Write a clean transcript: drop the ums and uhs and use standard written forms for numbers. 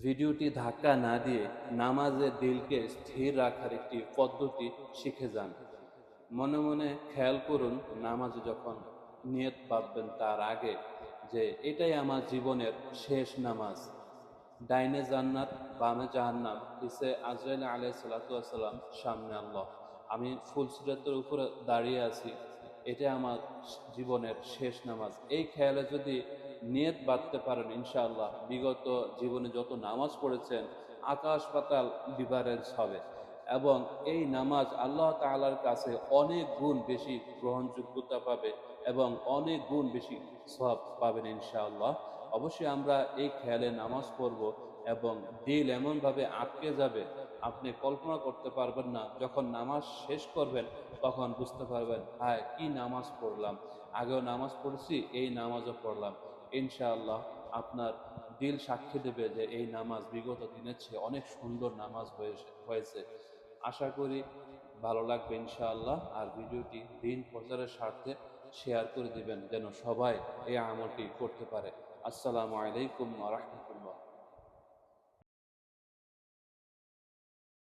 ভিডিওটি ধাক্কা না দিয়ে নামাজে দিলকে স্থির রাখার একটি পদ্ধতি শিখে যান। মনে মনে খেয়াল করুন, নামাজে যখন নিয়ত বাঁধবেন তার আগে, যে এটাই আমার জীবনের শেষ নামাজ। ডাইনে জান্নাত, বামে জাহান্নাম, পিছে আজরাইল আলাইহিস সালাতু ওয়াস সালাম, সামনে আল্লাহ। আমি ফুলসিরাতের উপরে দাঁড়িয়ে আছি। এটা আমার জীবনের শেষ নামাজ। এই খেয়ালে যদি নিয়ত বাঁধতে পারেন, ইনশাআল্লাহ বিগত জীবনে যত নামাজ পড়েছেন আকাশ পাতাল ডিফারেন্স হবে, এবং এই নামাজ আল্লাহ তাআলার কাছে অনেক গুণ বেশি গ্রহণযোগ্যতা পাবে এবং অনেক গুণ বেশি সওয়াব পাবেন ইনশাআল্লাহ। অবশ্যই আমরা এই খেয়ালে নামাজ পড়ব এবং দিল এমনভাবে আটকে যাবে, আপনি কল্পনা করতে পারবেন না। যখন নামাজ শেষ করবেন তখন বুঝতে পারবেন, হায় কি নামাজ পড়লাম, আগেও নামাজ পড়েছি, এই নামাজও পড়লাম। ইনশাআল্লাহ আপনার দিল সাক্ষী দেবে যে এই নামাজ বিগত দিনের চেয়ে অনেক সুন্দর নামাজ হয়েছে। আশা করি ভালো লাগবে ইনশাআল্লাহ। আর ভিডিওটি দিন প্রচারের স্বার্থে শেয়ার করে দিবেন যেন সবাই এই আমলটি করতে পারে। আসসালামু আলাইকুম ওয়া রাহমাতুল্লাহ।